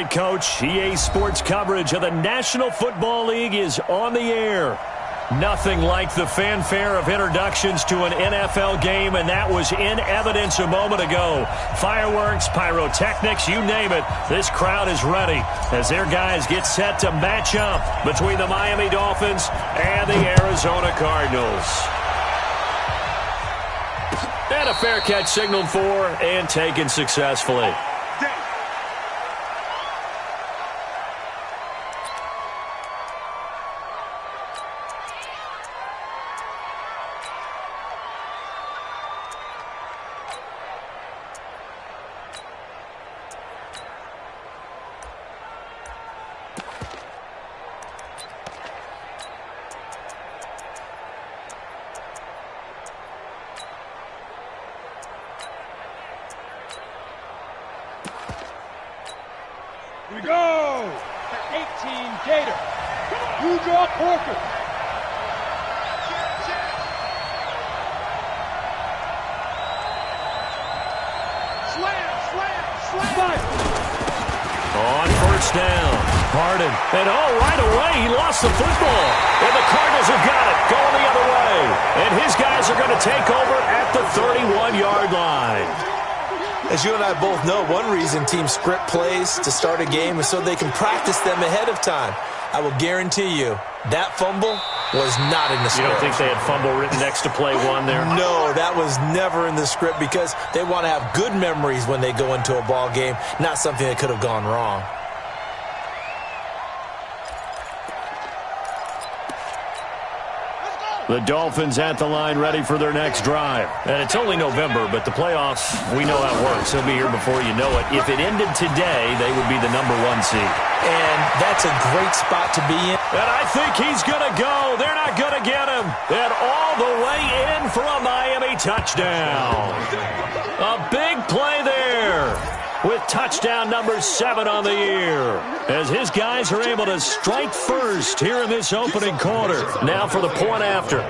right, Coach. EA Sports coverage of the National Football League is on the air. Nothing like the fanfare of introductions to an NFL game, and that was in evidence a moment ago. Fireworks, pyrotechnics, you name it. This crowd is ready as their guys get set to match up between the Miami Dolphins and the Arizona Cardinals. And a fair catch signaled for and taken successfully. Here we go! 18 Gator. You draw Corker. Slam! On first down, Harden. And right away, he lost the football. And the Cardinals have got it, going the other way. And his guys are going to take over at the 31-yard line. As you and I both know, one reason teams script plays to start a game is so they can practice them ahead of time. I will guarantee you that fumble was not in the script. You don't think they had fumble written next to play one there? No, that was never in the script because they want to have good memories when they go into a ball game, not something that could have gone wrong. The Dolphins at the line ready for their next drive. And it's only November, but the playoffs, we know how it works. They'll be here before you know it. If it ended today, they would be the #1 seed. And that's a great spot to be in. And I think he's going to go. They're not going to get him. And all the way in for a Miami touchdown. A big play there with touchdown number 7 on the year, as his guys are able to strike first here in this opening quarter. Now for the point after.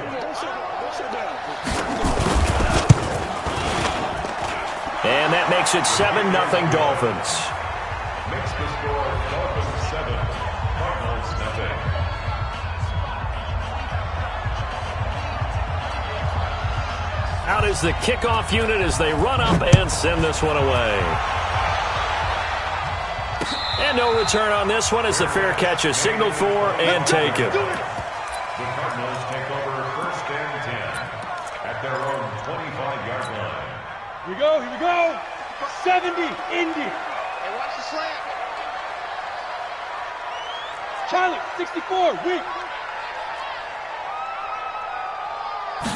And that makes it 7-0 Dolphins. Makes the score Dolphins 7, Cardinals nothing. Out is the kickoff unit as they run up and send this one away. And no return on this one as the fair catch is signaled for and taken. The Cardinals take over first and 10 at their own 25-yard line. Here we go. 70, Indy. Hey, watch the slant. Charlie, 64, weak.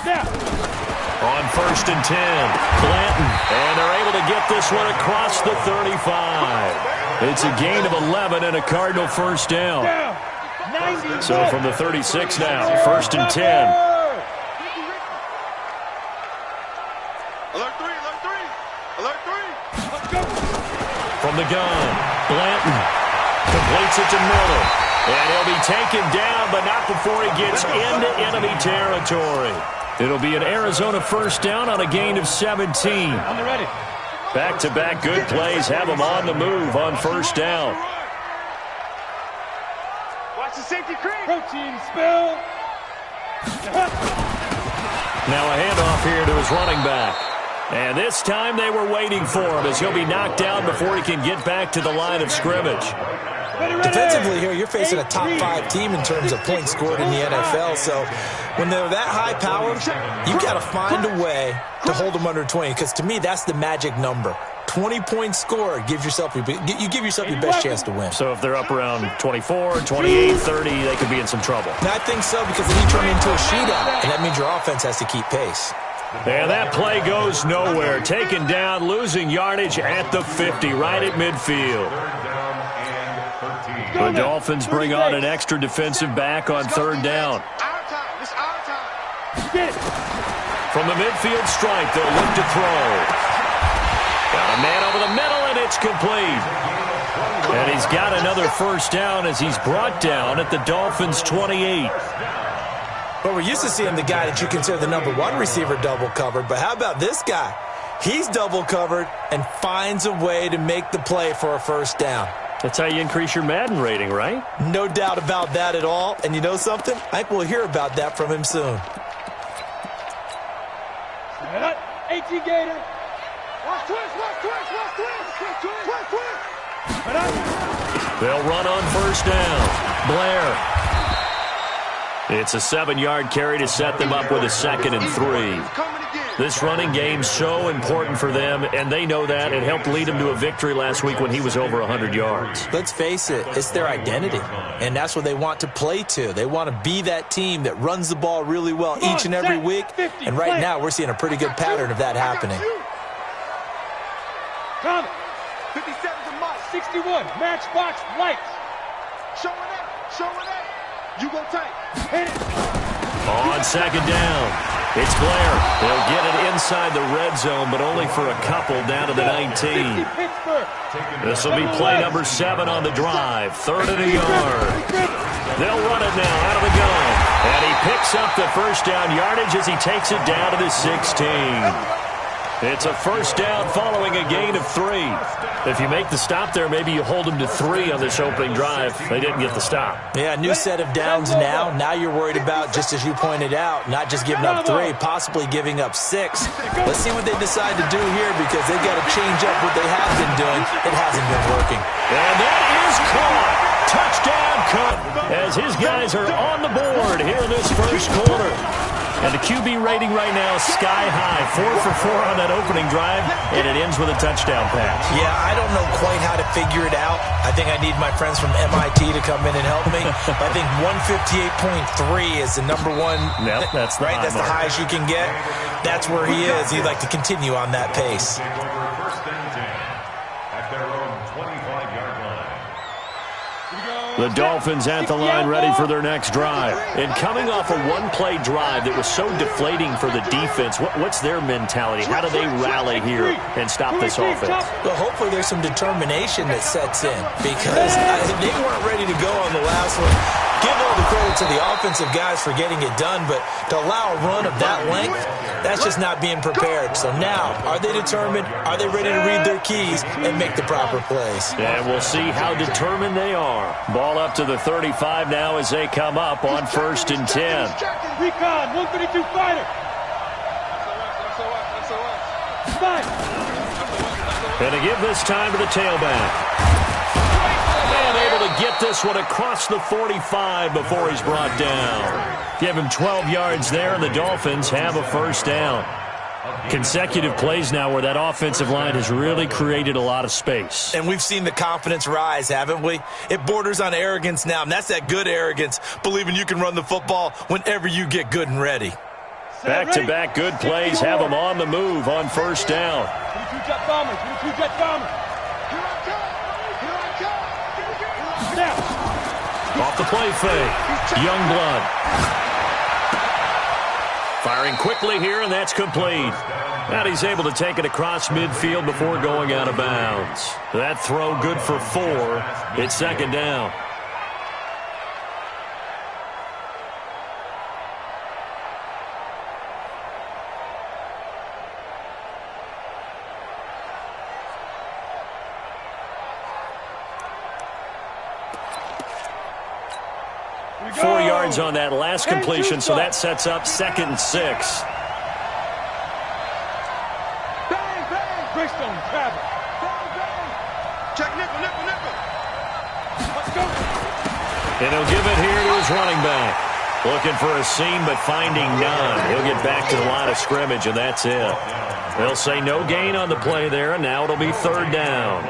Snap. On first and 10, Blanton. And they're able to get this one across the 35. It's a gain of 11 and a Cardinal first down. So from the 36 now, first and 10. Alert 3. Let's go. From the gun, Blanton completes it to Miller. And he'll be taken down, but not before he gets into enemy territory. It'll be an Arizona first down on a gain of 17. On the ready. Back-to-back good plays have them on the move on first down. Watch the safety creep. Protein spill. Now a handoff here to his running back. And this time they were waiting for him as he'll be knocked down before he can get back to the line of scrimmage. Defensively here, you're facing a top 5 team in terms of points scored in the NFL. So when they're that high powered, you got to find a way to hold them under 20. Because to me, that's the magic number. 20 points scored, you give yourself your best chance to win. So if they're up around 24, 28, 30, they could be in some trouble. And I think so, because then you turn into a shootout, and that means your offense has to keep pace. And that play goes nowhere. Taken down, losing yardage at the 50, right at midfield. The Dolphins bring on an extra defensive back on third down. Our time. It's our time. From the midfield stripe, they'll look to throw. Got a man over the middle, and it's complete. And he's got another first down as he's brought down at the Dolphins' 28. But we're used to seeing the guy that you consider the #1 receiver double covered. But how about this guy? He's double covered and finds a way to make the play for a first down. That's how you increase your Madden rating, right? No doubt about that at all. And you know something? I think we'll hear about that from him soon. 18 Gator. Watch twist, watch twist, watch twist. Twist, twist. They'll run on first down. Blair. It's a 7-yard carry to set them up with a 2nd and 3. This running game's so important for them, and they know that. It helped lead them to a victory last week when he was over 100 yards. Let's face it, it's their identity, and that's what they want to play to. They want to be that team that runs the ball really well each and every week, and right now we're seeing a pretty good pattern of that happening. Come. 57's a must. 61, matchbox lights. Showing that, showing that. You go tight. Hit it. On 2nd down, it's Blair. They'll get it inside the red zone, but only for a couple down to the 19. This will be play number 7 on the drive. 3rd and a yard. They'll run it now out of the gun. And he picks up the first down yardage as he takes it down to the 16. It's a first down following a gain of 3. If you make the stop there, maybe you hold them to 3 on this opening drive. They didn't get the stop. Yeah, new set of downs now. Now you're worried about, just as you pointed out, not just giving up 3, possibly giving up 6. Let's see what they decide to do here because they've got to change up what they have been doing. It hasn't been working. And that is caught. Touchdown cut as his guys are on the board here in this first quarter. And the QB rating right now is sky high. 4 for 4 on that opening drive, and it ends with a touchdown pass. Yeah, I don't know quite how to figure it out. I think I need my friends from MIT to come in and help me. I think 158.3 is the number one. Yep, that's the right. high That's the mark. highest you can get. That's where he is. He'd like to continue on that pace. Take over 1st and 10 at their own 25-yard line. The Dolphins at the line ready for their next drive. And coming off a one-play drive that was so deflating for the defense, what's their mentality? How do they rally here and stop this offense? Well, hopefully there's some determination that sets in because they weren't ready to go on the last one. Give all the credit to the offensive guys for getting it done, but to allow a run of that length, that's just not being prepared. So now, are they determined? Are they ready to read their keys and make the proper plays? And we'll see how determined they are. Ball up to the 35 now as they come up on 1st and 10. Recon, 132 fighter. Fight. And to give this time to the tailback. And able to get this one across the 45 before he's brought down. Give him 12 yards there, and the Dolphins have a first down. Consecutive plays now where that offensive line has really created a lot of space. And we've seen the confidence rise, haven't we? It borders on arrogance now, and that's that good arrogance, believing you can run the football whenever you get good and ready. Back-to-back good plays have them on the move on first down. 22 jet bombers, 22 jet bombers. Off the play fake, Youngblood. Firing quickly here, and that's complete. And he's able to take it across midfield before going out of bounds. That throw good for 4. It's 2nd down. Four yards on that last completion, so that sets up 2nd and 6. Bang, bang. Bristol, travel. Bang, bang. Check nickel, nickel, nickel. Let's go. And he'll give it here to his running back. Looking for a seam, but finding none. He'll get back to the line of scrimmage, and that's it. They'll say no gain on the play there, and now it'll be 3rd down.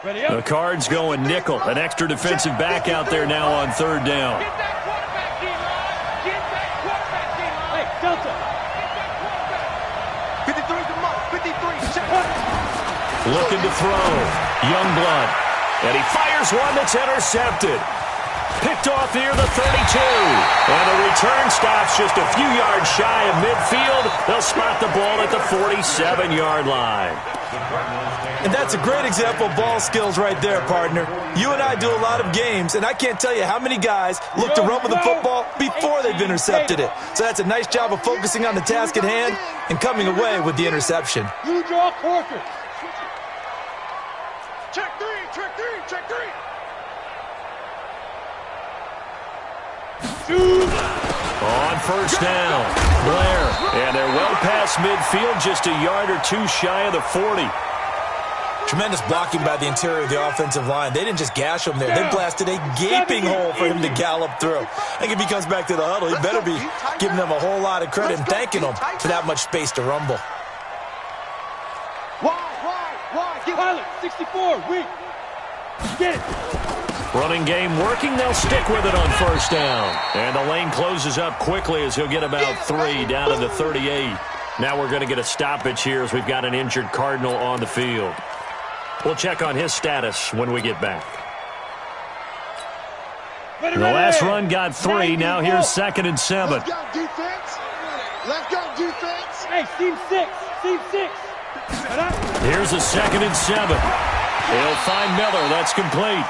The Cards going nickel. An extra defensive back out there now on 3rd down. Get that quarterback, D-line. Get that quarterback, D-line. Hey, Delta. Get that quarterback. 53's a must. 53. Check. Looking to throw. Youngblood. And he fires one that's intercepted. Picked off near the 32. And the return stops just a few yards shy of midfield. They'll spot the ball at the 47-yard line. And that's a great example of ball skills right there, partner. You and I do a lot of games, and I can't tell you how many guys look to run with the football before they've intercepted it. So that's a nice job of focusing on the task at hand and coming away with the interception. You draw quarter. Check three, check three, check three. On first down, Blair. And they're well past midfield, just a yard or two shy of the 40. Tremendous blocking by the interior of the offensive line. They didn't just gash him there. They blasted a gaping hole for him to gallop through. I think if he comes back to the huddle, he better be giving them a whole lot of credit and thanking them for that much space to rumble. Wide. Pilot, 64, weak. Get it. Running game working. They'll stick with it on first down. And the lane closes up quickly as he'll get about 3 down to the 38. Now we're going to get a stoppage here as we've got an injured Cardinal on the field. We'll check on his status when we get back. The last run got 3. Now here's 2nd and 7. Let's go defense. Let's go defense. Hey, team 6. Team 6. Here's a 2nd and 7. They'll find Miller. That's complete.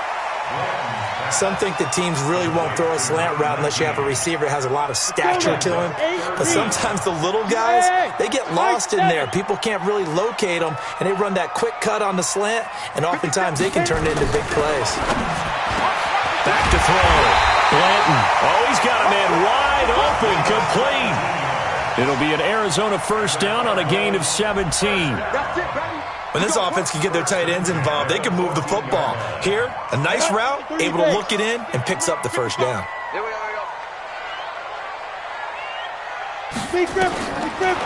Some think that teams really won't throw a slant route unless you have a receiver that has a lot of stature to him. But sometimes the little guys, they get lost in there. People can't really locate them, and they run that quick cut on the slant, and oftentimes they can turn it into big plays. Back to throw. Blanton. Oh, he's got a man wide open. Complete. It'll be an Arizona first down on a gain of 17. That's it, baby. When this offense can get their tight ends involved, they can move the football. Here, a nice route, able to look it in, and picks up the first down. Here we go.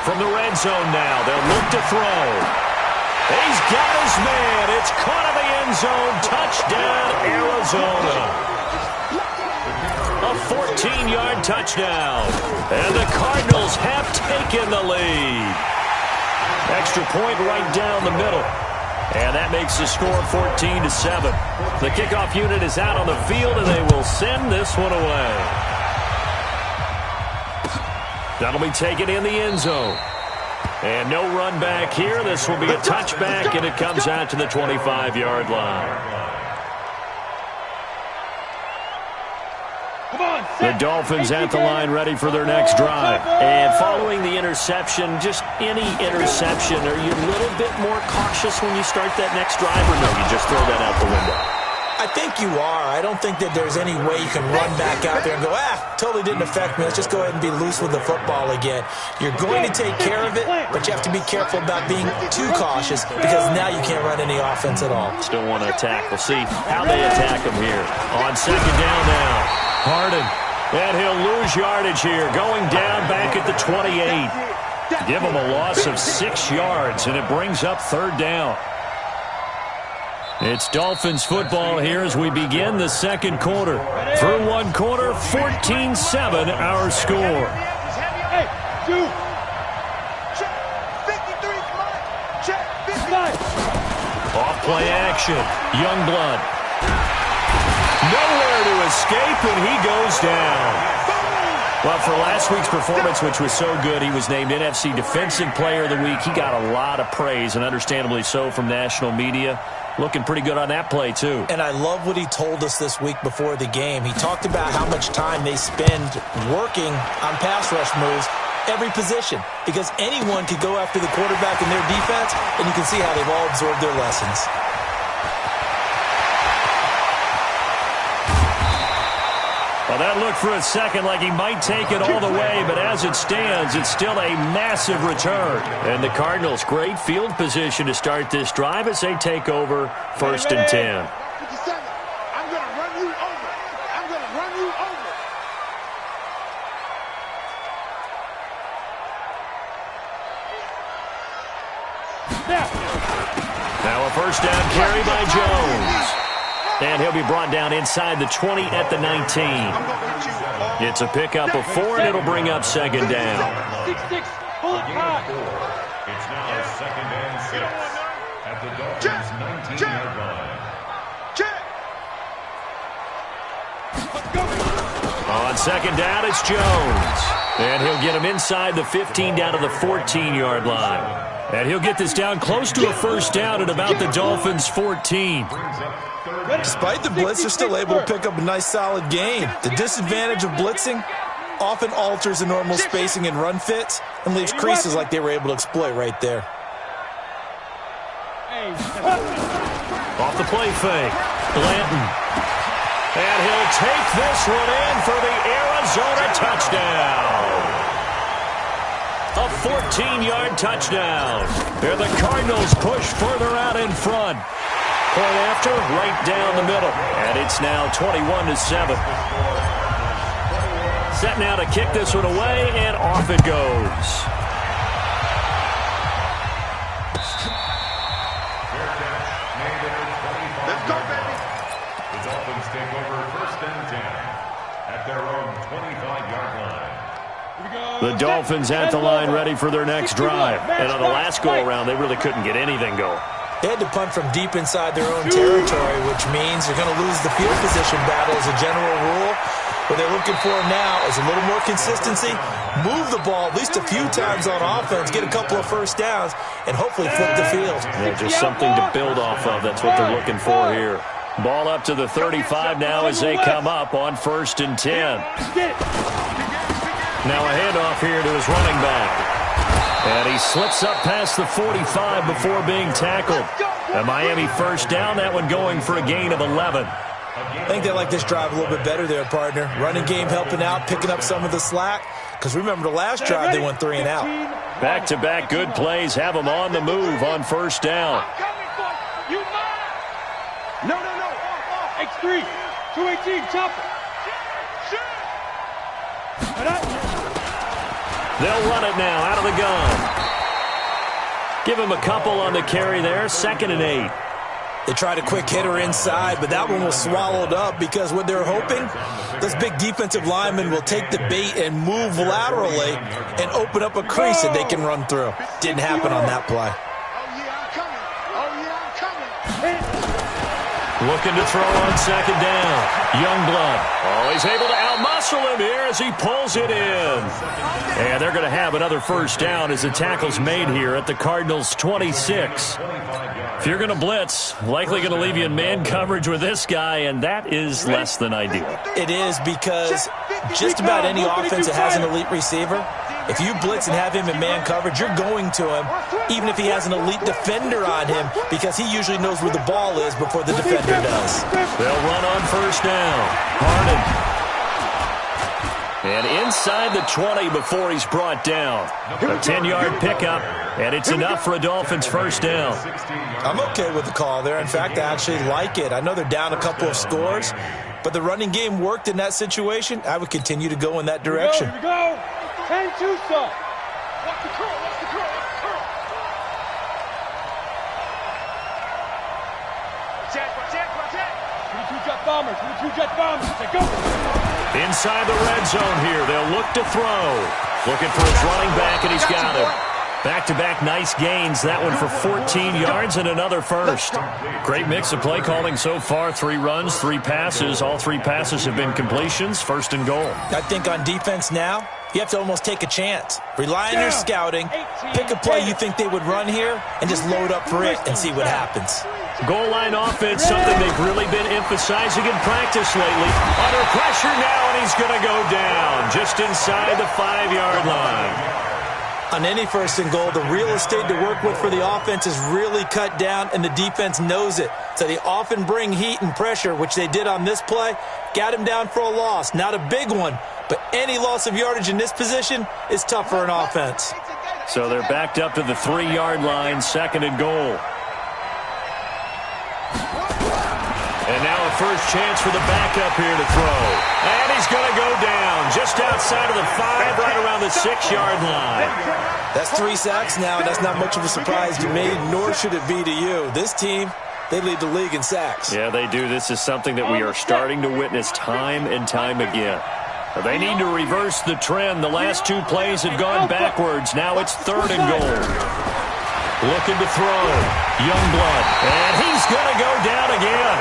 From the red zone now, they'll look to throw. He's got his man. It's caught in the end zone. Touchdown, Arizona. A 14-yard touchdown. And the Cardinals have taken the lead. Extra point right down the middle. And that makes the score 14-7. The kickoff unit is out on the field, and they will send this one away. That'll be taken in the end zone. And no run back here. This will be a touchback, and it comes out to the 25-yard line. The Dolphins at the line ready for their next drive. And following the interception, just any interception, are you a little bit more cautious when you start that next drive, or no, you just throw that out the window? I think you are. I don't think that there's any way you can run back out there and go, totally didn't affect me. Let's just go ahead and be loose with the football again. You're going to take care of it, but you have to be careful about being too cautious because now you can't run any offense at all. Still want to attack. We'll see how they attack them here. On second down now. Harden, and he'll lose yardage here, going down back at the 28. Give him a loss of 6 yards, and it brings up third down. It's Dolphins football here as we begin the second quarter. Through one quarter, 14-7 our score. Hey, two. Check. 53, come on. Check. 55. Off play action. Youngblood. Nowhere to escape, and he goes down. Well, for last week's performance, which was so good, he was named NFC Defensive Player of the Week. He got a lot of praise, and understandably so, from national media. Looking pretty good on that play, too. And I love what he told us this week before the game. He talked about how much time they spend working on pass rush moves, every position, because anyone could go after the quarterback in their defense, and you can see how they've all absorbed their lessons. Well, that looked for a second like he might take it all the way, but as it stands, it's still a massive return. And the Cardinals, great field position to start this drive as they take over first and 10. 57. I'm going to run you over. I'm going to run you over. Now a first down carry by Jones. And he'll be brought down inside the 20 at the 19. It's a pickup of 4, and it'll bring up second down. 6-6, pull it high. It's now second and 6 at the Dolphins' 19-yard line. Check. On second down, it's Jones. And he'll get him inside the 15 down to the 14-yard line. And he'll get this down close to a first down at about the Dolphins' 14. Despite the blitz, they're still able to pick up a nice, solid gain. The disadvantage of blitzing often alters the normal spacing and run fits and leaves creases like they were able to exploit right there. Off the play fake, Blanton. And he'll take this one in for the Arizona touchdown. A 14-yard touchdown. There the Cardinals push further out in front. Point after, right down the middle. And it's now 21-7. Set now to kick this one away, and off it goes. Let's go, baby. The Dolphins take over first and 10 at their own 25-yard line. The Dolphins at the line ready for their next drive. And on the last go-around, they really couldn't get anything going. They had to punt from deep inside their own territory, which means they're going to lose the field position battle as a general rule. What they're looking for now is a little more consistency, move the ball at least a few times on offense, get a couple of first downs, and hopefully flip the field. Yeah, just something to build off of. That's what they're looking for here. Ball up to the 35 now as they come up on 1st and 10. Now a handoff here to his running back. And he slips up past the 45 before being tackled. A Miami first down, that one going for a gain of 11. I think they like this drive a little bit better there, partner. Running game helping out, picking up some of the slack. Because remember the last drive, they went 3 and out. Back-to-back good plays have them on the move on first down. No. X3. 218, chopper. They'll run it now out of the gun. Give him a couple on the carry there. 2nd and 8. They tried a quick hitter inside, but that one was swallowed up because what they're hoping, those big defensive linemen will take the bait and move laterally and open up a crease that they can run through. Didn't happen on that play. Looking to throw on 2nd down. Youngblood. Oh, he's able to outmuscle him here as he pulls it in. And they're going to have another first down as the tackle's made here at the Cardinals' 26. If you're going to blitz, likely going to leave you in man coverage with this guy, and that is less than ideal. It is because just about any offense that has an elite receiver, if you blitz and have him in man coverage, you're going to him, even if he has an elite defender on him, because he usually knows where the ball is before the defender does. They'll run on first down. Harden. And inside the 20 before he's brought down. A 10-yard pickup, and it's enough for a Dolphins first down. I'm okay with the call there. In fact, I actually like it. I know they're down a couple of scores, but the running game worked in that situation. I would continue to go in that direction. Here we go. 10-2, son. Watch the curl. 22-jet bombers. 22-jet bombers. Let's go. Inside the red zone here. They'll look to throw. Looking for his running back, and he's got him. Back-to-back nice gains. That one for 14 yards and another first. Great mix of play calling so far. 3 runs, 3 passes. All 3 passes have been completions. 1st and goal. I think on defense now, you have to almost take a chance. Rely on your scouting. Pick a play you think they would run here and just load up for it and see what happens. Goal line offense, something they've really been emphasizing in practice lately. Under pressure now, and he's going to go down just inside the 5-yard line. On any 1st and goal, the real estate to work with for the offense is really cut down, and the defense knows it. So they often bring heat and pressure, which they did on this play. Got him down for a loss. Not a big one, but any loss of yardage in this position is tough for an offense. So they're backed up to the 3-yard line, 2nd and goal. And now a first chance for the backup here to throw. And he's going to go down just outside of the 5, right around the 6-yard line. That's 3 sacks now, and that's not much of a surprise to me, nor should it be to you. This team, they lead the league in sacks. Yeah, they do. This is something that we are starting to witness time and time again. They need to reverse the trend. The last 2 plays have gone backwards. Now it's 3rd and goal. Looking to throw. Youngblood. And he's going to go down again.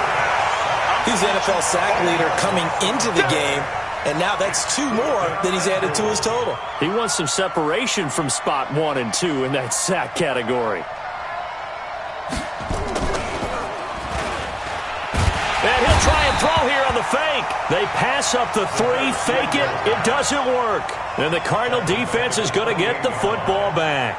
He's the NFL sack leader coming into the game. And now that's 2 more than he's added to his total. He wants some separation from spot 1 and 2 in that sack category. And he'll try and throw here on the fake. They pass up the 3, fake it. It doesn't work. And the Cardinal defense is going to get the football back.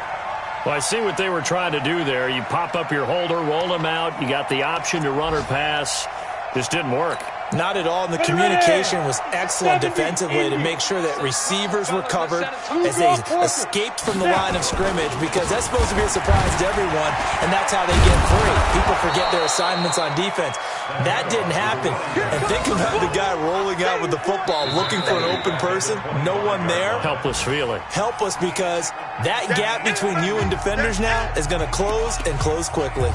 Well, I see what they were trying to do there. You pop up your holder, roll him out. You got the option to run or pass. Just didn't work. Not at all, and the communication was excellent defensively to make sure that receivers were covered as they escaped from the line of scrimmage, because that's supposed to be a surprise to everyone, and that's how they get free. People forget their assignments on defense. That didn't happen. And think about the guy rolling out with the football, looking for an open person, no one there. Helpless feeling. Helpless, because that gap between you and defenders now is going to close and close quickly.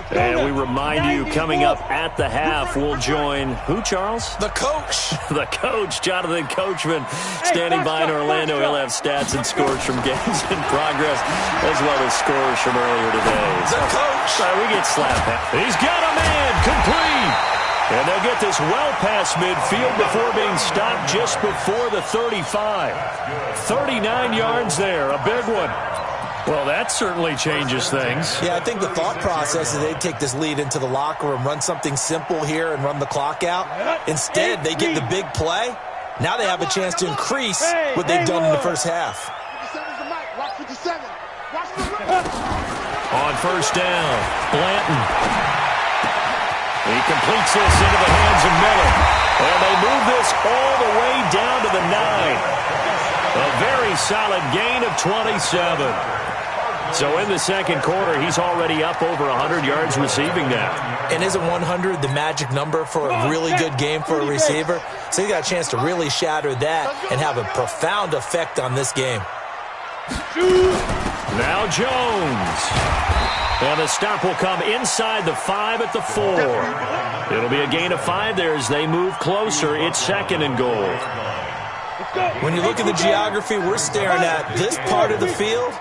And we remind you, coming up at the half, we'll join who, Charles? The coach. The coach, Jonathan Coachman, standing by in Orlando. He'll have stats and scores from games in progress, as well as scores from earlier today. The coach. We get slapped. He's got a man, complete. And they'll get this well past midfield before being stopped just before the 35. 39 yards there, a big one. Well, that certainly changes things. Yeah, I think the thought process is they take this lead into the locker room, run something simple here, and run the clock out. Instead, they get the big play. Now they have a chance to increase what they've done in the first half. On first down, Blanton. He completes this into the hands of Miller. And they move this all the way down to the 9. A very solid gain of 27. So in the second quarter, he's already up over 100 yards receiving now. And isn't 100 the magic number for a really good game for a receiver? So he got a chance to really shatter that and have a profound effect on this game. Now Jones. And the stop will come inside the 5 at the 4. It'll be a gain of 5 there as they move closer. It's 2nd and goal. When you look at the geography we're staring at, this part of the field,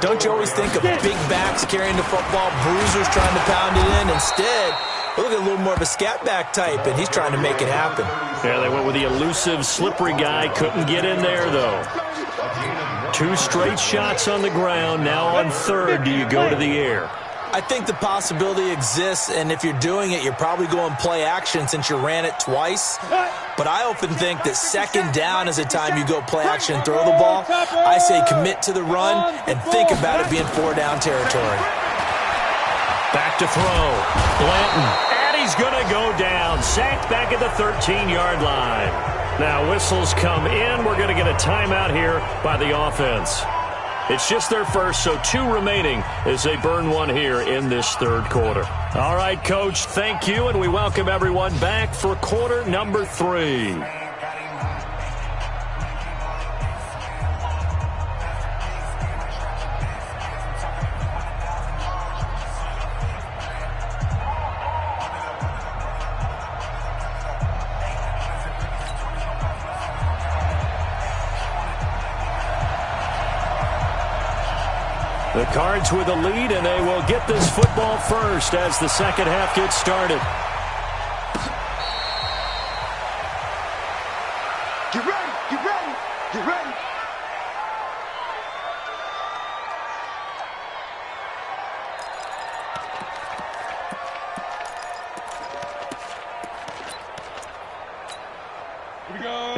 don't you always think of big backs carrying the football, bruisers trying to pound it in? Instead, look at a little more of a scat back type, and he's trying to make it happen. Yeah, they went with the elusive, slippery guy. Couldn't get in there, though. 2 straight shots on the ground. Now on 3rd, do you go to the air? I think the possibility exists, and if you're doing it, you're probably going play action since you ran it twice. But I often think that 2nd down is a time you go play action and throw the ball. I say commit to the run and think about it being 4-down territory. Back to throw. Blanton. And he's going to go down. Sacked back at the 13-yard line. Now whistles come in. We're going to get a timeout here by the offense. It's just their first, so 2 remaining as they burn 1 here in this 3rd quarter. All right, Coach, thank you, and we welcome everyone back for quarter number 3. The Cards with a lead, and they will get this football first as the second half gets started. Get ready, get ready, get ready.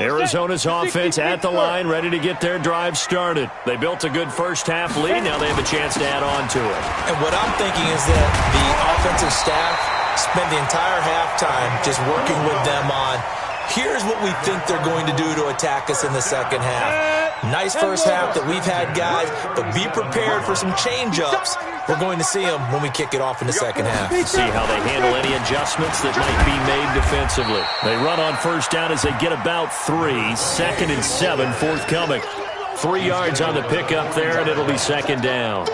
Arizona's offense at the line, ready to get their drive started. They built a good first half lead. Now they have a chance to add on to it. And what I'm thinking is that the offensive staff spent the entire halftime just working with them on, here's what we think they're going to do to attack us in the second half. Nice first half that we've had, guys, but be prepared for some change-ups. We're going to see them when we kick it off in the second half. See how they handle any adjustments that might be made defensively. They run on first down as they get about 3. 2nd and 7 forthcoming. 3 yards on the pickup there, and it'll be 2nd down.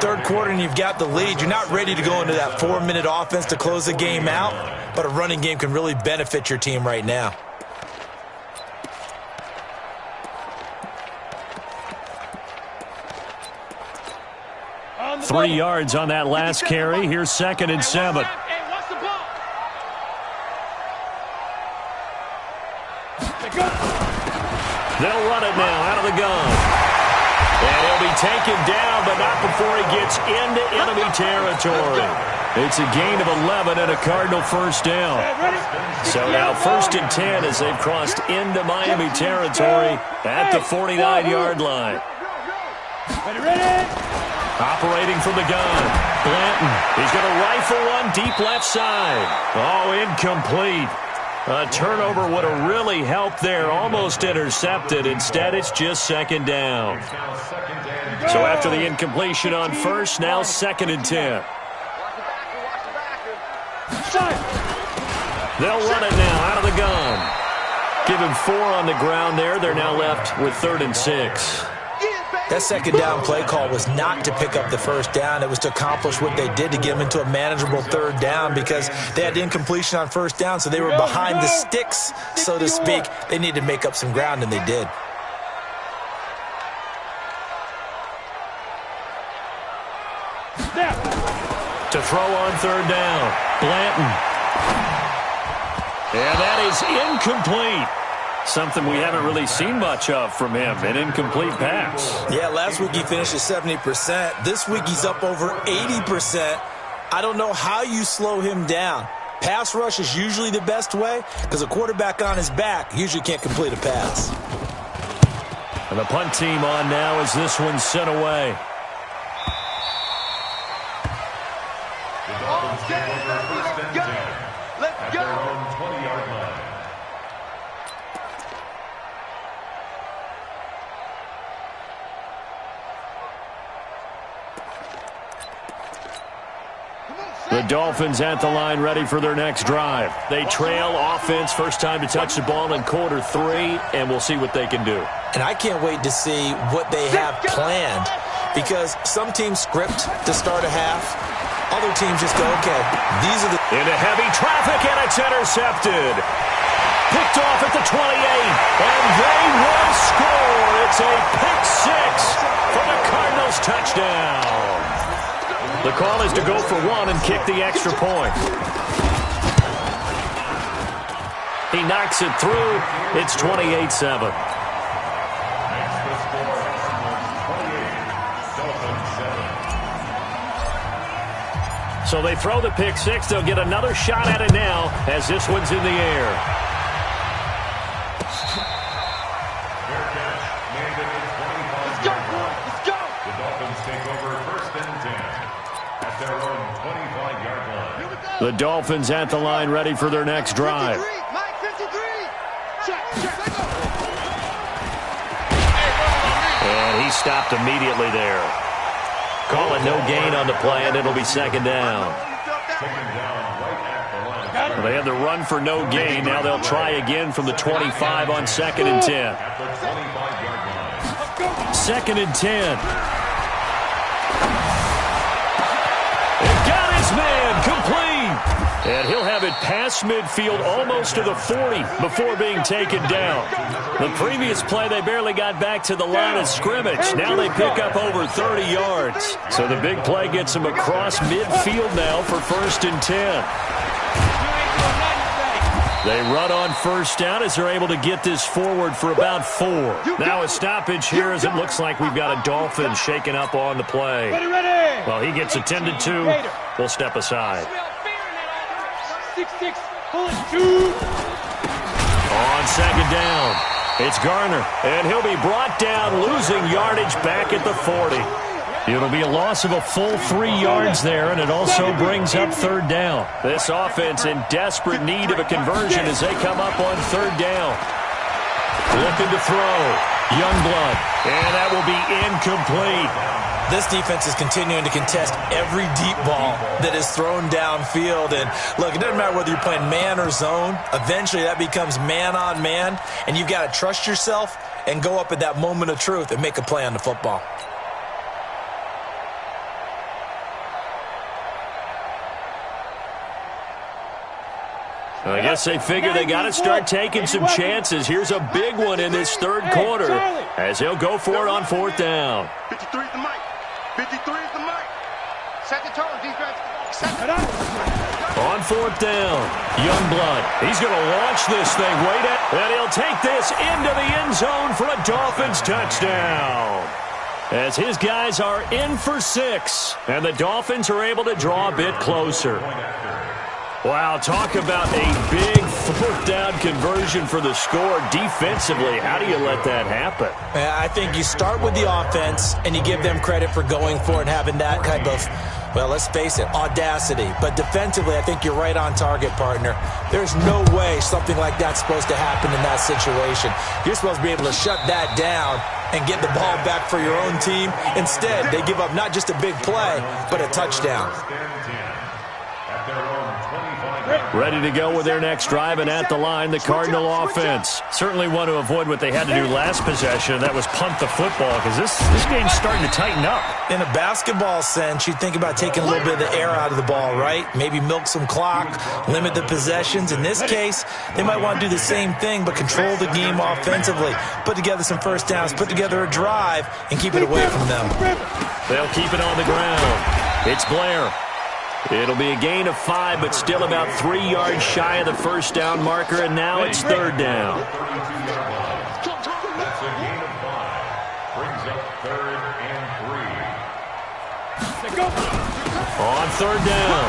third quarter and you've got the lead, you're not ready to go into that 4-minute offense to close the game out, but a running game can really benefit your team right now. On the 3 bubble. yards on that last carry. Here's 2nd and 7. Hey, watch the ball. They go. They'll run it now out of the gun. And he'll be taken down, but not before he gets into enemy territory. It's a gain of 11 and a Cardinal first down. So now 1st and 10 as they've crossed into Miami territory at the 49-yard line. Ready? Operating from the gun. Blanton. He's going to rifle one deep left side. Oh, incomplete. A turnover would have really helped there. Almost intercepted. Instead, it's just 2nd down. So after the incompletion on 1st, now 2nd and 10. They'll run it now out of the gun. Give him 4 on the ground there. They're now left with 3rd and 6. That 2nd down play call was not to pick up the 1st down. It was to accomplish what they did to get them into a manageable 3rd down because they had incompletion on 1st down, so they were behind the sticks, so to speak. They needed to make up some ground, and they did. To throw on 3rd down. Blanton. And that is incomplete. Something we haven't really seen much of from him, an incomplete pass. Yeah, last week he finished at 70%. This week he's up over 80%. I don't know how you slow him down. Pass rush is usually the best way because a quarterback on his back usually can't complete a pass. And the punt team on now as this one's sent away. Let's go. 20-yard line. The Dolphins at the line ready for their next drive. They trail offense, first time to touch the ball in quarter 3, and we'll see what they can do. And I can't wait to see what they have planned because some teams script to start a half. Other teams just go, okay, these are the... Into heavy traffic, and it's intercepted. Picked off at the 28, and they will score. It's a pick 6 for the Cardinals touchdown. The call is to go for 1 and kick the extra point. He knocks it through. It's 28-7. So they throw the pick 6. They'll get another shot at it now as this one's in the air. Let's go. Let's go. The Dolphins take over 1st and 10 at their own 25-yard line. The Dolphins at the line ready for their next drive. Mike 53. Check. And he stopped immediately there. Calling no gain on the play, and it'll be 2nd down. Well, they had the run for no gain. Now they'll try again from the 25 on 2nd and 10. 2nd and 10. It got his man complete. And he'll have it past midfield almost to the 40 before being taken down. The previous play, they barely got back to the line of scrimmage. Now they pick up over 30 yards. So the big play gets them across midfield now for 1st and 10. They run on 1st down as they're able to get this forward for about 4. Now a stoppage here as it looks like we've got a Dolphin shaking up on the play. Well, he gets attended to. We'll step aside. 6-6, bullet 2. On 2nd down, it's Garner, and he'll be brought down, losing yardage back at the 40. It'll be a loss of a full 3 yards there, and it also brings up 3rd down. This offense in desperate need of a conversion as they come up on 3rd down. Looking to throw. Youngblood, and that will be incomplete. This defense is continuing to contest every deep ball that is thrown downfield. And look, it doesn't matter whether you're playing man or zone. Eventually that becomes man on man, and you've got to trust yourself and go up at that moment of truth and make a play on the football. I guess they figure they got to start taking some chances. Here's a big one in this third quarter as he'll go for it on fourth down. 53 is the mic. 53 is the mic. Set the tone, defense. Set it up. On fourth down, Youngblood. He's going to launch this thing. Wait at, and he'll take this into the end zone for a Dolphins touchdown. As his guys are in for 6, and the Dolphins are able to draw a bit closer. Wow, talk about a big fourth down conversion for the score. Defensively, how do you let that happen? I think you start with the offense, and you give them credit for going for it and having that type of, well, let's face it, audacity. But defensively, I think you're right on target, partner. There's no way something like that's supposed to happen in that situation. You're supposed to be able to shut that down and get the ball back for your own team. Instead, they give up not just a big play, but a touchdown. Ready to go with their next drive, and at the line, the Cardinal offense. Certainly want to avoid what they had to do last possession. That was punt the football, because this game's starting to tighten up. In a basketball sense, you think about taking a little bit of the air out of the ball, right? Maybe milk some clock, limit the possessions. In this case, they might want to do the same thing, but control the game offensively. Put together some first downs, put together a drive, and keep it away from them. They'll keep it on the ground. It's Blair. It'll be a gain of 5, but still about 3 yards shy of the first down marker, and now it's third down. That's a gain of 5. Brings up 3rd and 3. On third down,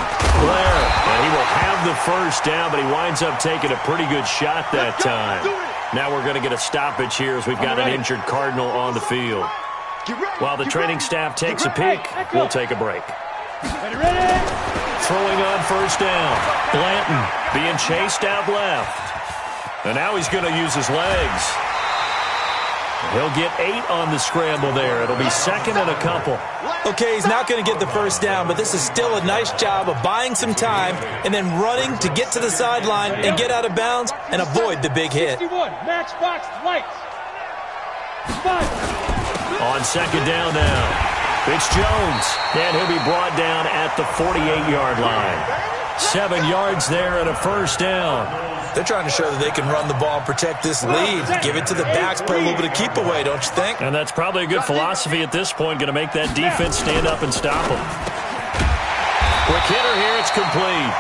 Blair, and he will have the first down, but he winds up taking a pretty good shot that time. Now we're going to get a stoppage here as we've got an injured Cardinal on the field. While the training staff takes a peek, we'll take a break. Throwing on first down, Blanton being chased out left. And now he's going to use his legs. He'll get 8 on the scramble there. It'll be second and a couple. Okay, he's not going to get the first down, but this is still a nice job of buying some time and then running to get to the sideline and get out of bounds and avoid the big hit. 61, Matchbox lights. On second down now, it's Jones, and he'll be brought down at the 48-yard line. 7 yards there and a first down. They're trying to show that they can run the ball and protect this lead. Give it to the backs, play a little bit of keep away, don't you think? And that's probably a good philosophy at this point, going to make that defense stand up and stop them. Quick hitter here, it's complete.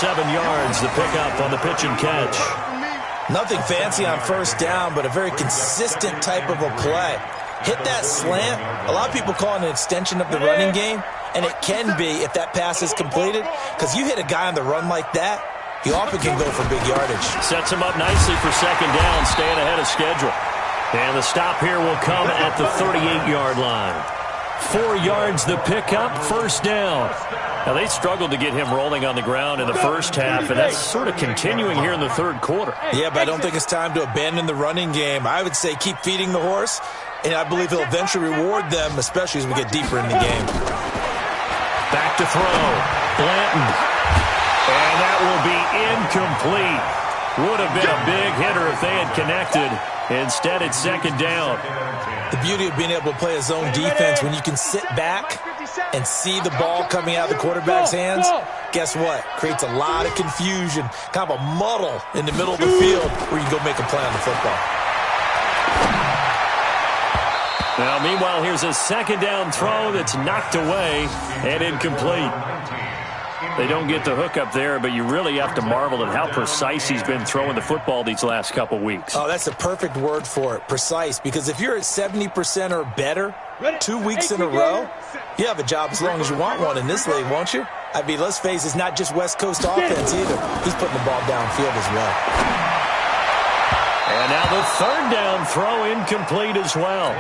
7 yards, the pickup on the pitch and catch. Nothing fancy on first down, but a very consistent type of a play. Hit that slant. A lot of people call it an extension of the running game, and it can be if that pass is completed, because you hit a guy on the run like that, he often can go for big yardage. Sets him up nicely for second down, staying ahead of schedule. And the stop here will come at the 38-yard line. 4 yards the pickup, first down. Now, they struggled to get him rolling on the ground in the first half, and that's sort of continuing here in the third quarter. Yeah, but I don't think it's time to abandon the running game. I would say keep feeding the horse, and I believe he'll eventually reward them, especially as we get deeper in the game. Back to throw. Blanton. And that will be incomplete. Would have been a big hitter if they had connected. Instead, it's second down. The beauty of being able to play a zone defense, when you can sit back and see the ball coming out of the quarterback's hands, guess what? Creates a lot of confusion, kind of a muddle in the middle of the field where you can go make a play on the football. Now, meanwhile, here's a second down throw that's knocked away and incomplete. They don't get the hook up there, but you really have to marvel at how precise he's been throwing the football these last couple weeks. Oh, that's the perfect word for it, precise, because if you're at 70% or better 2 weeks in a row, you have a job as long as you want one in this league, won't you? I mean, let's face it, it's not just West Coast offense either. He's putting the ball downfield as well. And now the third down throw incomplete as well.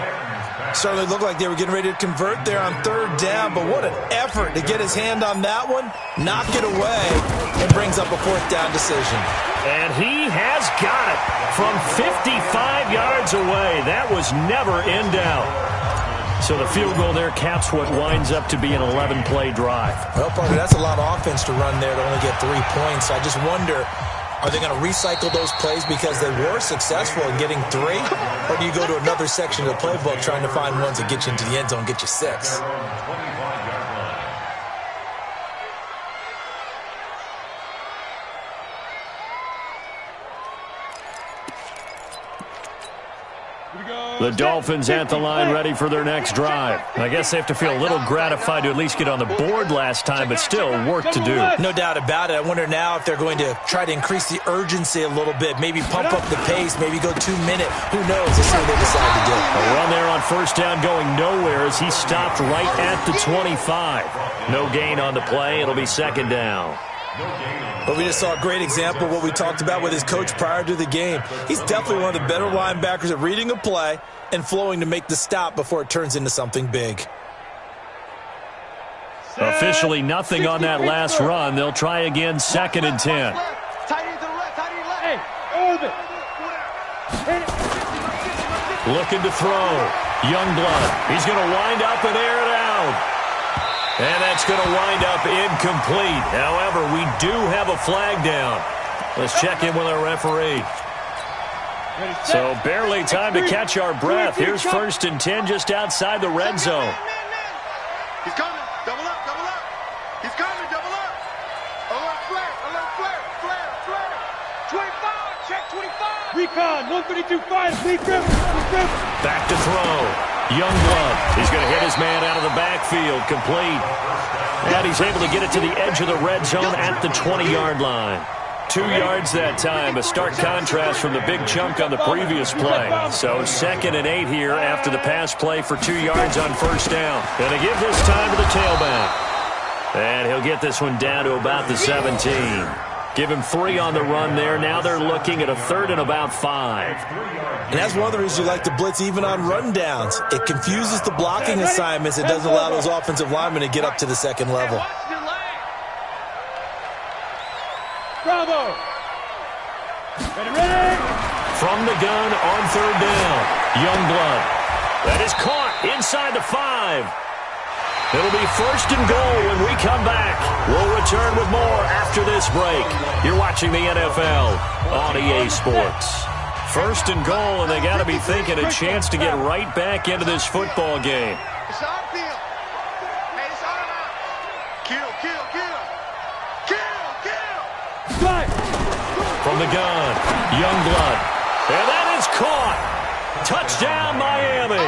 Certainly looked like they were getting ready to convert there on third down, but what an effort to get his hand on that one, knock it away, and brings up a fourth down decision. And he has got it from 55 yards away. That was never in doubt. So the field goal there caps what winds up to be an 11-play drive. Well, partner, that's a lot of offense to run there to only get 3 points. I just wonder, are they going to recycle those plays because they were successful in getting 3? Or do you go to another section of the playbook trying to find ones that get you into the end zone and get you 6? The Dolphins at the line ready for their next drive. I guess they have to feel a little gratified to at least get on the board last time, but still work to do. No doubt about it. I wonder now if they're going to try to increase the urgency a little bit, maybe pump up the pace, maybe go 2-minute. Who knows? Let's see what they decide to do. A run there on first down going nowhere as he stopped right at the 25. No gain on the play. It'll be second down. But we just saw a great example of what we talked about with his coach prior to the game. He's definitely one of the better linebackers at reading a play and flowing to make the stop before it turns into something big. Officially nothing on that last run. They'll try again, 2nd and 10. Looking to throw. Youngblood. He's going to wind up and air it out. And that's going to wind up incomplete. However, we do have a flag down. Let's check in with our referee. So barely time to catch our breath. Here's 1st and 10 just outside the red zone. He's coming. Double up, double up. He's coming, double up. Alert flare, alert flare, flare, flare. 25, check 25. Recon, 132.5, Lee Griffin. Back to throw. Youngblood. He's going to hit his man out of the backfield. Complete. And he's able to get it to the edge of the red zone at the 20-yard line. 2 yards that time, a stark contrast from the big chunk on the previous play. So 2nd and 8 here after the pass play for 2 yards on first down. Going to give this time to the tailback. And he'll get this one down to about the 17. Give him 3 on the run there. Now they're looking at a 3rd and about 5. And that's one of the reasons you like to blitz even on rundowns. It confuses the blocking assignments. It doesn't allow those offensive linemen to get up to the second level. Bravo. Ready. From the gun on 3rd down. Youngblood. That is caught inside the 5. It'll be 1st and goal when we come back. We'll return with more after this break. You're watching the NFL on EA Sports. 1st and goal, and they got to be thinking a chance to get right back into this football game. It's our field. Hey, it's our line. Kill, kill, kill. Kill, kill. Slide. From the gun, Youngblood. And that is caught. Touchdown, Miami.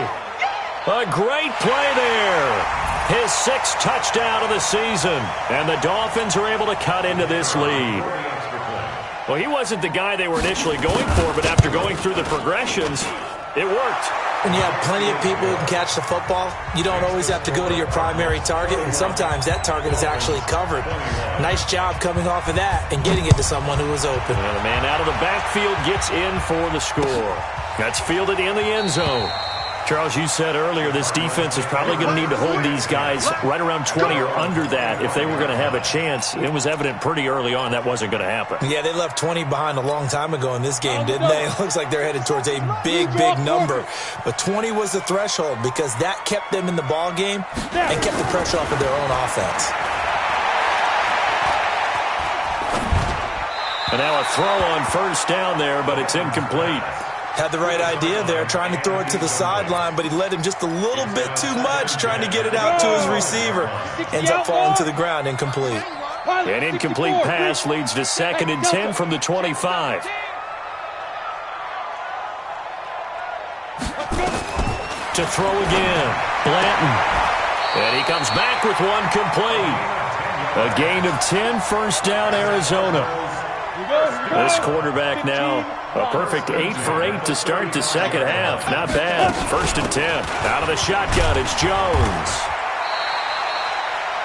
A great play there. His 6th touchdown of the season. And the Dolphins are able to cut into this lead. Well, he wasn't the guy they were initially going for, but after going through the progressions, it worked. When you have plenty of people who can catch the football, you don't always have to go to your primary target, and sometimes that target is actually covered. Nice job coming off of that and getting it to someone who was open. And the man out of the backfield gets in for the score. That's fielded in the end zone. Charles, you said earlier this defense is probably going to need to hold these guys right around 20 or under that if they were going to have a chance. It was evident pretty early on that wasn't going to happen. Yeah, they left 20 behind a long time ago in this game, didn't they? It looks like they're headed towards a big number. But 20 was the threshold because that kept them in the ball game and kept the pressure off of their own offense. And now a throw on first down there, but it's incomplete. Had the right idea there, trying to throw it to the sideline, but he led him just a little bit too much, trying to get it out to his receiver. Ends up falling to the ground, incomplete. An incomplete pass leads to 2nd and 10 from the 25. To throw again, Blanton. And he comes back with one complete. A gain of 10, first down, Arizona. This quarterback now, a perfect 8 for 8 to start the second half. Not bad. 1st and 10. Out of the shotgun, it's Jones.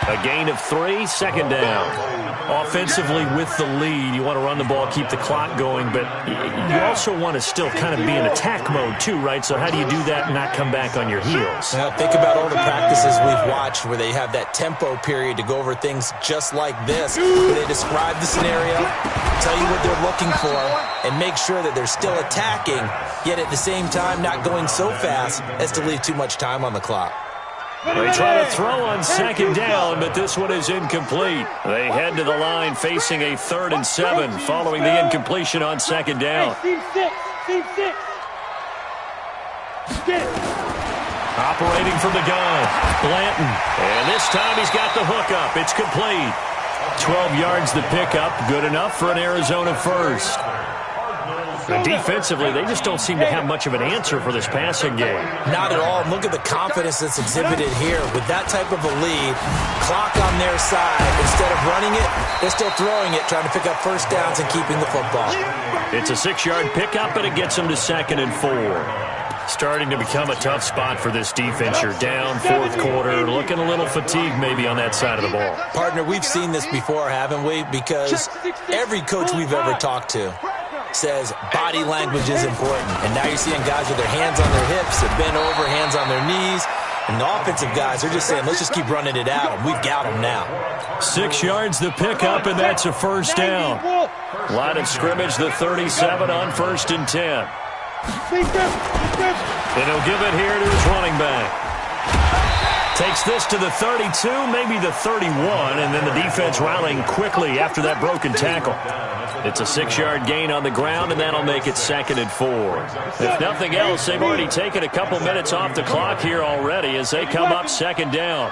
A gain of 3, second down. Offensively with the lead, you want to run the ball, keep the clock going, but you also want to still kind of be in attack mode too, right? So how do you do that and not come back on your heels? Well, think about all the practices we've watched where they have that tempo period to go over things just like this, where they describe the scenario, tell you what they're looking for, and make sure that they're still attacking, yet at the same time not going so fast as to leave too much time on the clock. They try to throw on second down, but this one is incomplete. They head to the line facing a 3rd and 7 following the incompletion on second down. Team 6. Get it. Operating from the gun, Blanton. And this time he's got the hookup. It's complete. 12 yards the pickup. Good enough for an Arizona first. And defensively, they just don't seem to have much of an answer for this passing game. Not at all. And look at the confidence that's exhibited here. With that type of a lead, clock on their side, instead of running it, they're still throwing it, trying to pick up first downs and keeping the football. It's a 6-yard pickup, and it gets them to 2nd and 4. Starting to become a tough spot for this defense. You're down, fourth quarter, looking a little fatigued maybe on that side of the ball. Partner, we've seen this before, haven't we? Because every coach we've ever talked to says body language is important. And now you're seeing guys with their hands on their hips, they're bent over, hands on their knees. And the offensive guys are just saying, let's just keep running it out, and we've got them now. 6 yards the pickup, and that's a first down. Line of scrimmage, the 37 on 1st and 10. And he'll give it here to his running back. Takes this to the 32, maybe the 31, and then the defense rallying quickly after that broken tackle. It's a 6-yard gain on the ground, and that'll make it 2nd and 4. If nothing else, they've already taken a couple minutes off the clock here already as they come up 2nd down.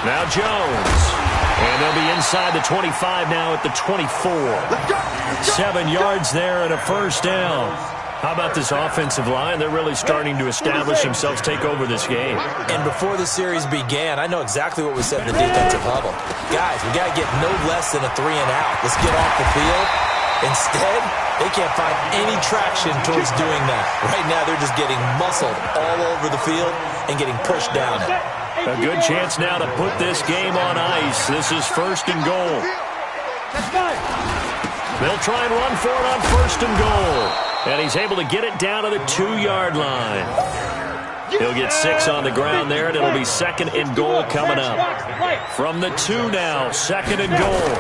Now Jones. And they'll be inside the 25 now at the 24. 7 yards there and a first down. How about this offensive line? They're really starting to establish themselves, take over this game. And before the series began, I know exactly what we said in the defensive huddle. Guys, we got to get no less than a 3 and out. Let's get off the field. Instead, they can't find any traction towards doing that. Right now, they're just getting muscled all over the field and getting pushed down it. A good chance now to put this game on ice. This is 1st and goal. They'll try and run for it on 1st and goal. And he's able to get it down to the 2-yard line. He'll get 6 on the ground there, and it'll be 2nd and goal coming up. From the 2 now, 2nd and goal.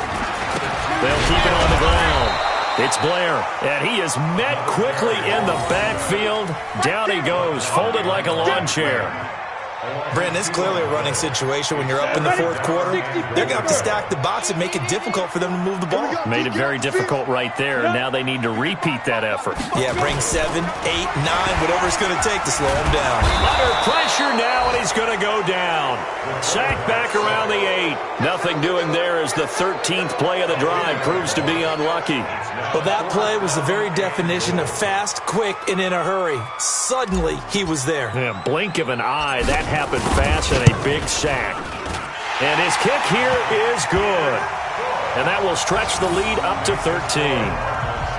They'll keep it on the ground. It's Blair, and he is met quickly in the backfield. Down he goes, folded like a lawn chair. Brandon, it's clearly a running situation when you're up in the fourth quarter. They're going to have to stack the box and make it difficult for them to move the ball. Made it very difficult right there, and now they need to repeat that effort. Yeah, bring 7, 8, 9, whatever it's going to take to slow him down. Under pressure now, and he's going to go down. Sacked back around the 8. Nothing doing there as the 13th play of the drive proves to be unlucky. Well, that play was the very definition of fast, quick, and in a hurry. Suddenly, he was there. Yeah, blink of an eye, that happened fast, and a big sack. And his kick here is good. And that will stretch the lead up to 13.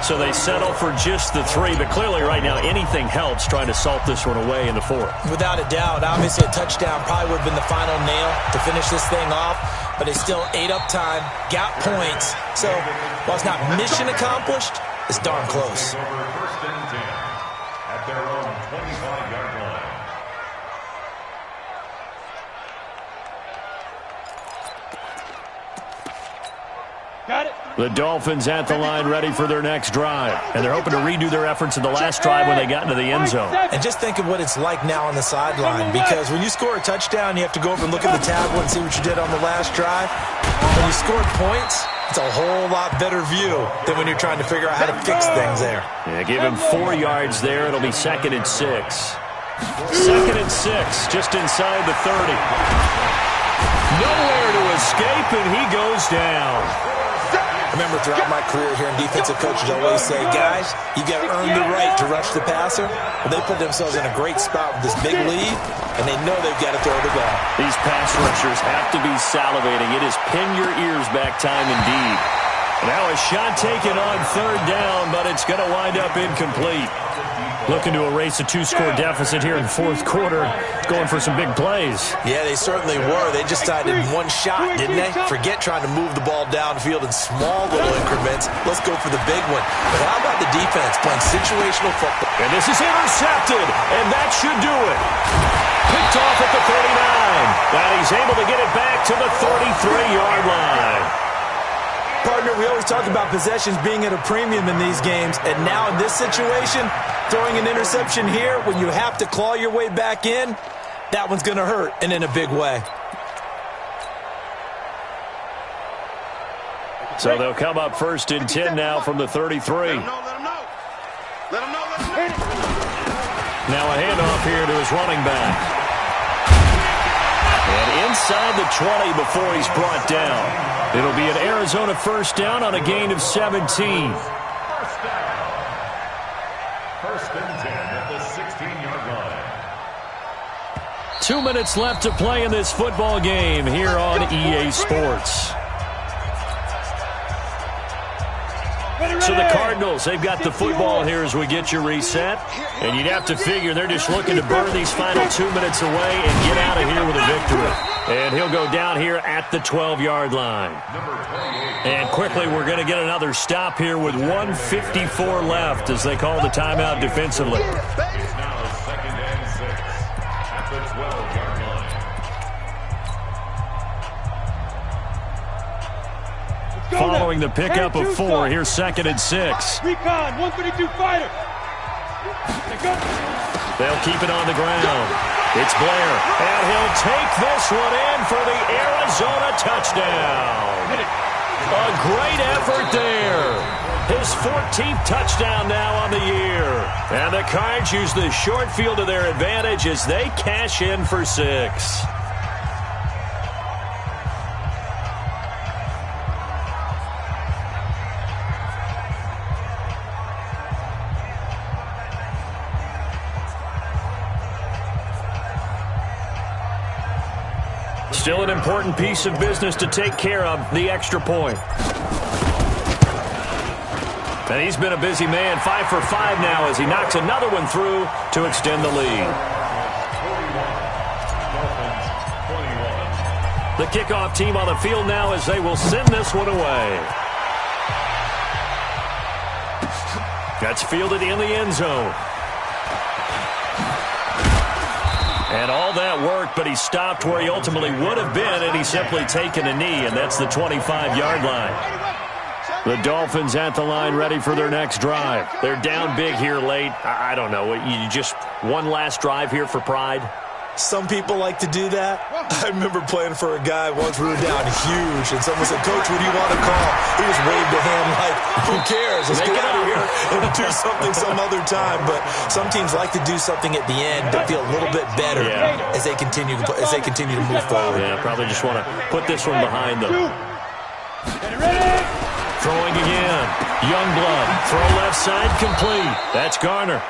So they settle for just the 3, but clearly right now anything helps trying to salt this one away in the 4th. Without a doubt, obviously a touchdown probably would have been the final nail to finish this thing off, but they still ate up time, got points. So while it's not mission accomplished, it's darn close. First and 10 at their own 25-yard line. Got it. The Dolphins at the line ready for their next drive. And they're hoping to redo their efforts in the last drive when they got into the end zone. And just think of what it's like now on the sideline, because when you score a touchdown, you have to go over and look at the tablet and see what you did on the last drive. When you score points, it's a whole lot better view than when you're trying to figure out how to fix things there. Yeah, give him 4 yards there. It'll be 2nd and 6. 2nd and 6, just inside the 30. Nowhere to escape, and he goes down. Remember, throughout my career here in defensive coaches, I always say, guys, you got to earn the right to rush the passer. Well, they put themselves in a great spot with this big lead, and they know they've got to throw the ball. These pass rushers have to be salivating. It is pin your ears back time indeed. Now a shot taken on 3rd down, but it's going to wind up incomplete. Looking to erase a 2-score deficit here in 4th quarter. Going for some big plays. Yeah, they certainly were. They just decided one shot, didn't they? Forget trying to move the ball downfield in small little increments. Let's go for the big one. But how about the defense playing situational football? And this is intercepted, and that should do it. Picked off at the 39. And he's able to get it back to the 33-yard line. Partner, we always talk about possessions being at a premium in these games, and now in this situation, throwing an interception here when you have to claw your way back in, that one's going to hurt, and in a big way. So they'll come up 1st and 10 now from the 33. Let him know, let him know. Let him know, let him know. Now a handoff here to his running back. And in inside the 20 before he's brought down. It'll be an Arizona first down on a gain of 17. First down. First and 10 at the 16-yard line. 2 minutes left to play in this football game here on EA Sports. So the Cardinals, they've got the football here as we get you reset. And you'd have to figure they're just looking to burn these final 2 minutes away and get out of here with a victory. And he'll go down here at the 12-yard line. And quickly, we're going to get another stop here with 1:54 left as they call the timeout defensively. It's now 2nd and 6 at the 12-yard line. Following the pickup of 4, here's 2nd and 6. Recon, 132 fighter. They'll keep it on the ground. It's Blair, and he'll take this one in for the Arizona touchdown. A great effort there. His 14th touchdown now on the year. And the Cards use the short field to their advantage as they cash in for 6. Still an important piece of business to take care of, the extra point. And he's been a busy man, 5 for 5 now as he knocks another one through to extend the lead. 41. The kickoff team on the field now as they will send this one away. That's fielded in the end zone. And all that work, but he stopped where he ultimately would have been, and he's simply taken a knee, and that's the 25-yard line. The Dolphins at the line ready for their next drive. They're down big here late. I don't know. You just one last drive here for pride? Some people like to do that. I remember playing for a guy once we were down huge, and someone said, "Coach, what do you want to call?" He just waved a hand like, "Who cares? Let's get out of here and do something some other time." But some teams like to do something at the end to feel a little bit better as they continue to move forward. Yeah, probably just want to put this one behind them. Throwing again. Youngblood. Throw left side complete. That's Garner.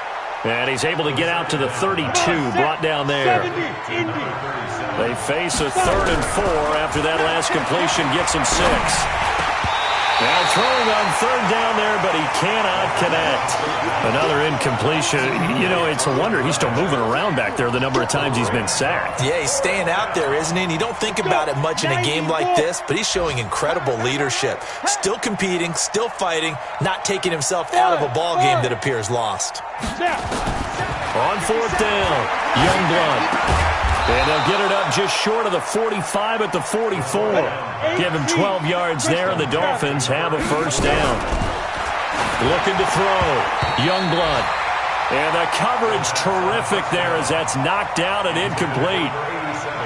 And he's able to get out to the 32, brought down there. They face a 3rd and 4 after that last completion gets him 6. Now throwing on 3rd down there, but he cannot connect. Another incompletion. You know, it's a wonder he's still moving around back there the number of times he's been sacked. Yeah, he's staying out there, isn't he? And you don't think about it much in a game like this, but he's showing incredible leadership. Still competing, still fighting, not taking himself out of a ball game that appears lost. On 4th down, Youngblood. And they'll get it up just short of the 45 at the 44. Give him 12 yards there, and the Dolphins have a first down. Looking to throw. Youngblood. And the coverage terrific there as that's knocked out and incomplete.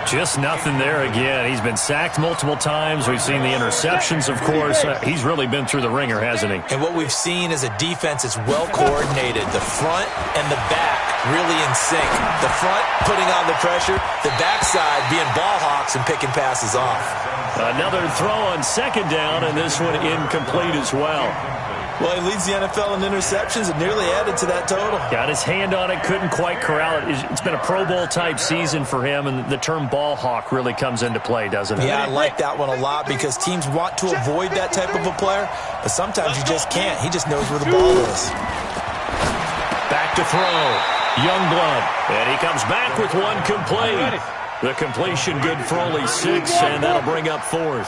Just nothing there again. He's been sacked multiple times. We've seen the interceptions, of course. He's really been through the ringer, hasn't he? And what we've seen is a defense that's well coordinated. The front and the back really in sync. The front putting on the pressure, the backside being ball hawks and picking passes off. Another throw on 2nd down, and this one incomplete as well. Well, he leads the NFL in interceptions and nearly added to that total. Got his hand on it, couldn't quite corral it. It's been a Pro Bowl-type season for him, and the term ball hawk really comes into play, doesn't it? Yeah, I like that one a lot because teams want to avoid that type of a player, but sometimes you just can't. He just knows where the ball is. Back to throw. Youngblood. And he comes back with one complete. The completion good for only 6, and that'll bring up 4th.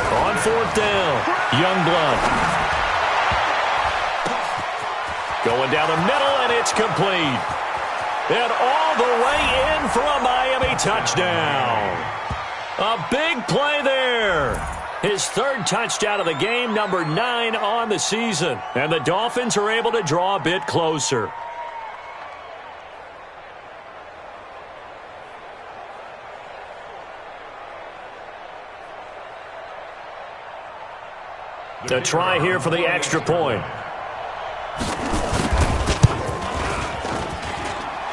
On 4th down, Youngblood. Going down the middle, and it's complete. And all the way in for a Miami touchdown. A big play there. His 3rd touchdown of the game, number 9 on the season. And the Dolphins are able to draw a bit closer. A try here for the extra point.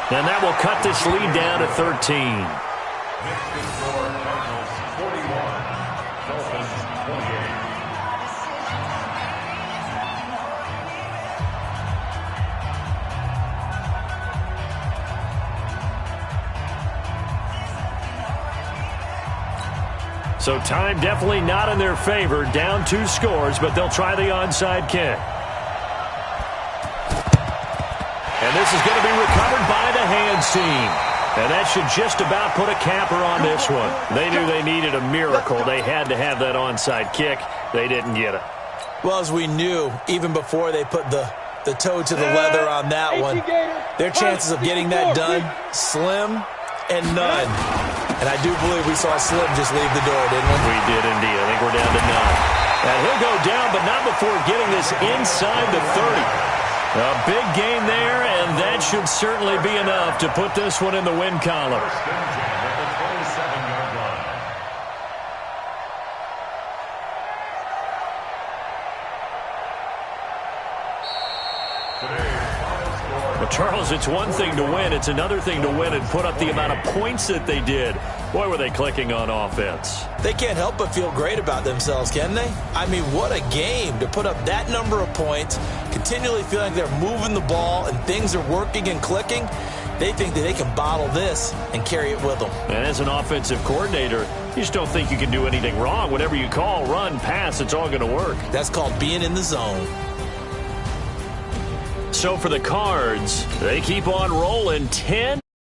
And that will cut this lead down to 13. Next to score, Cardinals 41, Dolphins 28. So time definitely not in their favor. Down 2 scores, but they'll try the onside kick. And this is going to be recovered by the hands team. And that should just about put a capper on this one. They knew they needed a miracle. They had to have that onside kick. They didn't get it. Well, as we knew, even before they put the toe to the leather on that one, their chances of getting that done, slim and none. And I do believe we saw Slim just leave the door, didn't we? We did indeed. I think we're down to none. And he'll go down, but not before getting this inside the 30. A big gain there, and that should certainly be enough to put this one in the win column. First and 10 at the 27-yard line. Well, Charles, it's one thing to win. It's another thing to win and put up the amount of points that they did. Boy, were they clicking on offense. They can't help but feel great about themselves, can they? I mean, what a game to put up that number of points, continually feeling like they're moving the ball and things are working and clicking. They think that they can bottle this and carry it with them. And as an offensive coordinator, you just don't think you can do anything wrong. Whatever you call, run, pass, it's all going to work. That's called being in the zone. So for the Cards, they keep on rolling 10.